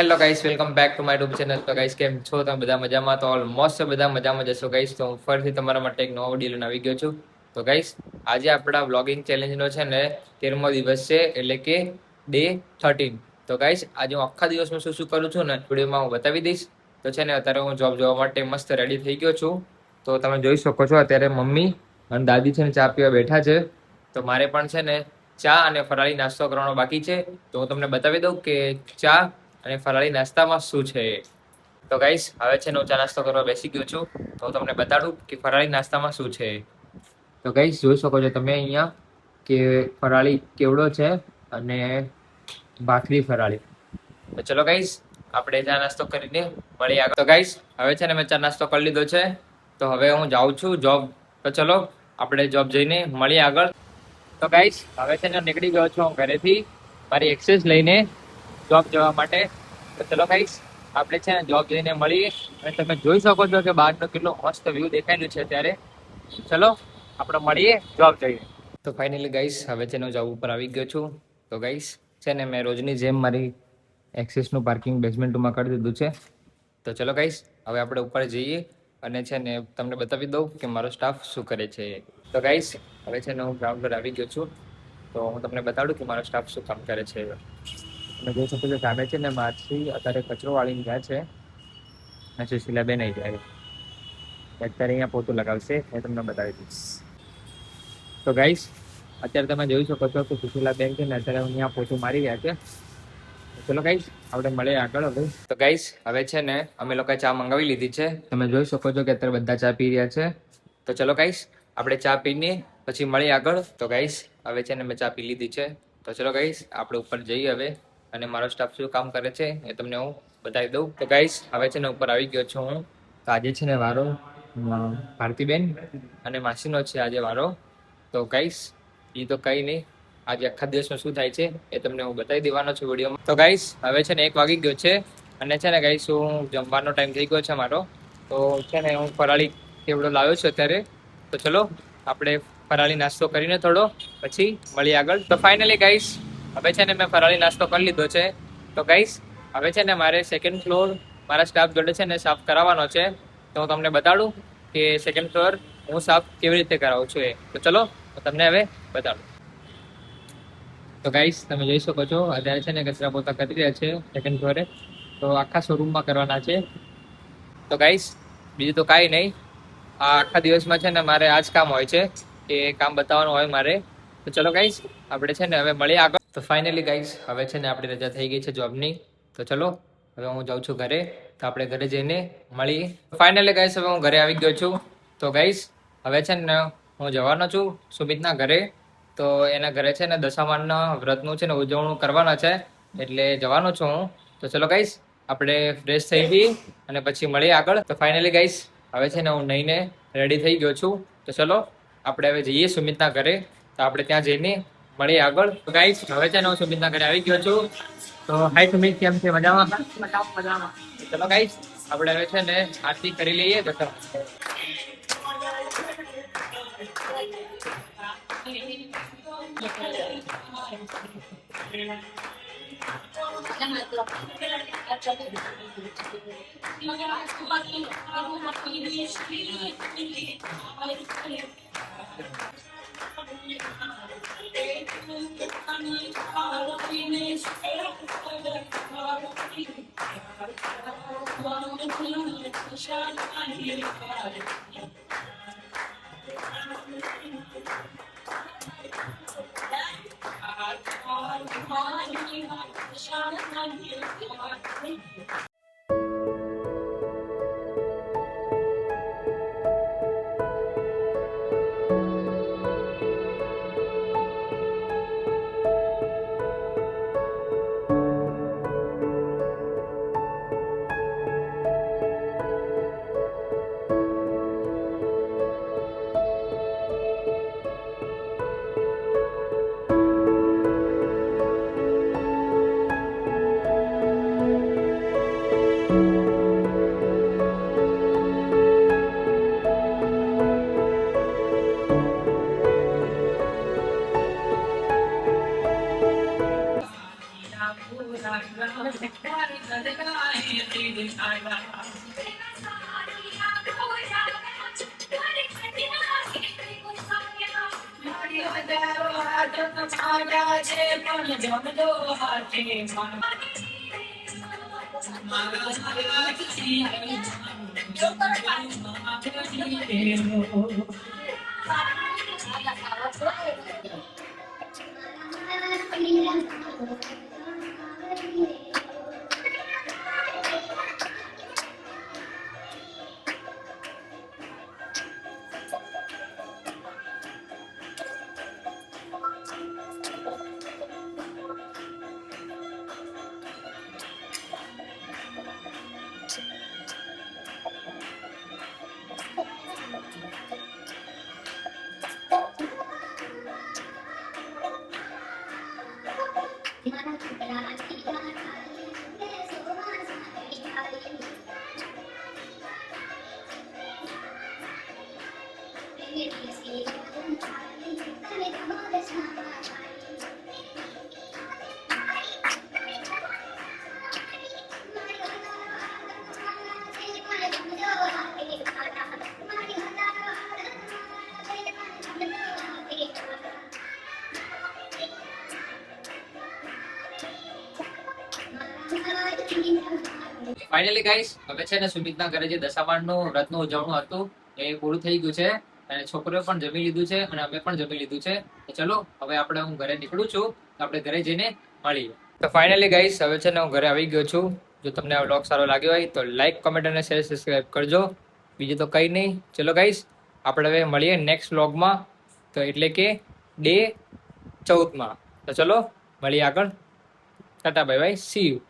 Hello guys, welcome back to my YouTube channel. તો guys, કેમ છો તમે? બધા મજામાં? તો ઓલમોસ્ટ બધા મજામાં જશો ગાઈસ. તો હું ફરીથી તમારા માટે એક નવો વિડીયો લઈને આવી ગયો છું. તો ગાઈસ, આજે આપણા વ્લોગિંગ ચેલેન્જનો છે ને 13મો દિવસ છે, એટલે કે ડે 13. તો ગાઈસ, આજે હું આખા દિવસમાં શું શું કરું છું ને વિડીયોમાં હું બતાવી દઈશ. તો છે ને અત્યારે હું જોબ જવા માટે મસ્ત રેડી થઈ ગયો છું. તો તમે જોઈ શકો છો અત્યારે મમ્મી અને દાદી છે ને ચા પીવા બેઠા છે. તો મારે પણ છે ને ચા અને ફરાળી નાસ્તો કરવાનો બાકી છે. તો હું તમને બતાવી દઉં કે ચા અને ફરાળી નાસ્તામાં શું છે. તો ગાઈસ, હવે છે ને હું ચા નાસ્તો કરવા બેસી ગયો છું. તો હું તમને બતાડું કે ફરાળી નાસ્તામાં શું છે. તો ગાઈસ, જોઈ શકો છો તમે અહીંયા કે ફરાળી કેવડો છે અને ભાખરી ફરાળી. તો ચલો ગાઈસ, આપણે ચા નાસ્તો કરીને મળીએ આગળ. તો ગાઈસ, હવે છે ને મેં ચા નાસ્તો કરી લીધો છે. તો હવે હું જાઉં છું જોબ. તો ચલો આપણે જોબ જઈને મળીએ આગળ. તો ગાઈસ, હવે છે ને નીકળી ગયો છું હું ઘરેથી મારી એક્સેસ લઈને જોબ જવા માટે. તો ચલો ગાઈસ, આપણે છે ને જોબ જઈને મળીએ. અને તમે જોઈ શકો છો કે બહારનો કેટલો મસ્ત વ્યૂ દેખાયેલું છે અત્યારે. ચલો આપણે મળીએ જોબ જઈને. તો ફાઇનલી ગાઈસ, હવે છે ને હું જોબ ઉપર આવી ગયો છું. તો ગાઈસ, છે ને મેં રોજની જેમ મારી એક્સેસનું પાર્કિંગ બેઝમેન્ટમાં કરી દીધું છે. તો ચલો ગાઈસ, હવે આપણે ઉપર જઈએ અને છે ને તમને બતાવી દઉં કે મારો સ્ટાફ શું કરે છે. તો ગાઈસ, હવે છે ને હું ગ્રાઉન્ડ પર આવી ગયો છું. તો હું તમને બતાડું કે મારો સ્ટાફ શું કામ કરે છે. તમે જોઈ શકો છો સામે છે ને મારથી અત્યારે કચરો વાળીને ગયા છે અને સુશીલાબેન આવી જાય અત્યારે અહીંયા પોતું લગાવશે, એ તમને બતાવી દઈશ. તો ગાઈસ, અત્યારે તમે જોઈ શકો છો કે સુશીલાબેન છે ને અત્યારે અહીંયા પોતું મારી રહ્યા છે. ચલો ગાઈસ, આપણે મળીએ આગળ હવે. તો ગાઈસ, હવે છે ને અમે લોકોએ ચા મંગાવી લીધી છે. તમે જોઈ શકો છો કે અત્યારે બધા ચા પી રહ્યા છે. તો ચલો ગાઈસ, આપણે ચા પીને પછી મળીએ આગળ. તો ગાઈસ, હવે છે ને મેં ચા પી લીધી છે. તો ચલો ગાઈસ, આપણે ઉપર જઈએ હવે અને મારો સ્ટાફ શું કામ કરે છે એ તમને હું બતાવી દઉં. તો ગાઈસ, હવે છે ને ઉપર આવી ગયો છું હું. તો આજે છે ને વારો ભારતીબેન અને માસીનો છે આજે વારો. તો ગાઈસ, એ તો કંઈ નહીં, આજે આખા દિવસમાં શું થાય છે એ તમને હું બતાવી દેવાનો છું વિડીયોમાં. તો ગાઈસ, હવે છે ને 1 વાગી ગયો છે અને છે ને ગાઈસ હું જમવાનો ટાઈમ થઈ ગયો છે મારો. તો છે ને હું ફરાળી કેવડો લાવ્યો છું અત્યારે. તો ચલો આપણે ફરાળી નાસ્તો કરીને થોડો પછી મળીએ આગળ. તો ફાઇનલી ગાઈસ, હવે છે ને મેં ફરાળી નાસ્તો કરી લીધો છે. તો ગાઈસ, હવે છે ને મારે 2nd ફ્લોર મારા સ્ટાફ જોડે છે ને સાફ કરાવવાનો છે. તો હું તમને બતાડું કે 2nd ફ્લોર હું સાફ કેવી રીતે કરાવું છું એ. તો ચલો હું તમને હવે બતાડું. તો ગાઈસ, તમે જોઈ શકો છો અત્યારે છે ને કચરા પોતા કરી રહ્યા છે 2nd ફ્લોરે. તો આખા શોરૂમમાં કરવાના છે. તો ગાઈસ, બીજું તો કાંઈ નહીં, આ આખા દિવસમાં છે ને મારે આ જ કામ હોય છે કે કામ બતાવવાનું હોય મારે. તો ચલો ગાઈસ, આપણે છે ને હવે મળીએ આગળ. તો ફાઇનલી ગાઈસ, હવે છે ને આપણી રજા થઈ ગઈ છે જોબની. તો ચલો હવે હું જાઉં છું ઘરે. તો આપણે ઘરે જઈને મળીએ. ફાઇનલી ગાઈસ, હવે હું ઘરે આવી ગયો છું. તો ગાઈસ, હવે છે ને હું જવાનો છું સુમિતના ઘરે. તો એના ઘરે છે ને દશામાના વ્રતનું છે ને ઉજવણું કરવાના છે, એટલે જવાનો છું હું. તો ચલો ગાઈસ, આપણે ફ્રેશ થઈ જઈએ અને પછી મળીએ આગળ. તો ફાઇનલી ગાઈસ, હવે છે ને હું નહીને રેડી થઈ ગયો છું. તો ચલો આપણે હવે જઈએ સુમિતના ઘરે. તો આપણે ત્યાં જઈને મળીએ આગળ. તો ગાઈસ, હવે છે ને હું સુમિતના ઘરે આવી ગયો છું. તો હાય સુમિત, કેમ છે? મજામાં? મજામાં. ચલો ગાઈસ, આપણે હવે છે ને આરતી કરી લઈએ. તો ચલો. ફાઇનલી ગાઈસ હવે છે ને સુમિતના ઘરે જે દશામાનું વ્રતનું ઉજવણું હતું એ પૂરું થઈ ગયું છે અને છોકરીઓ પણ જમી લીધું છે અને અમે પણ જમી લીધું છે. તો ચલો હવે આપણે હું ઘરે નીકળું છું તો આપણે ઘરે જઈને મળીએ. તો ફાઇનલી ગાઈસ હવે છે ને હું ઘરે આવી ગયો છું. જો તમને આ વ્લોગ સારો લાગ્યો હોય તો લાઈક, કમેન્ટ અને શેર, સબસ્ક્રાઇબ કરજો. બીજું તો કંઈ નહીં. ચલો ગાઈસ આપણે હવે મળીએ નેક્સ્ટ વ્લોગમાં, તો એટલે કે ડે 14માં. તો ચલો મળીએ આગળ. Tata bye bye, C you.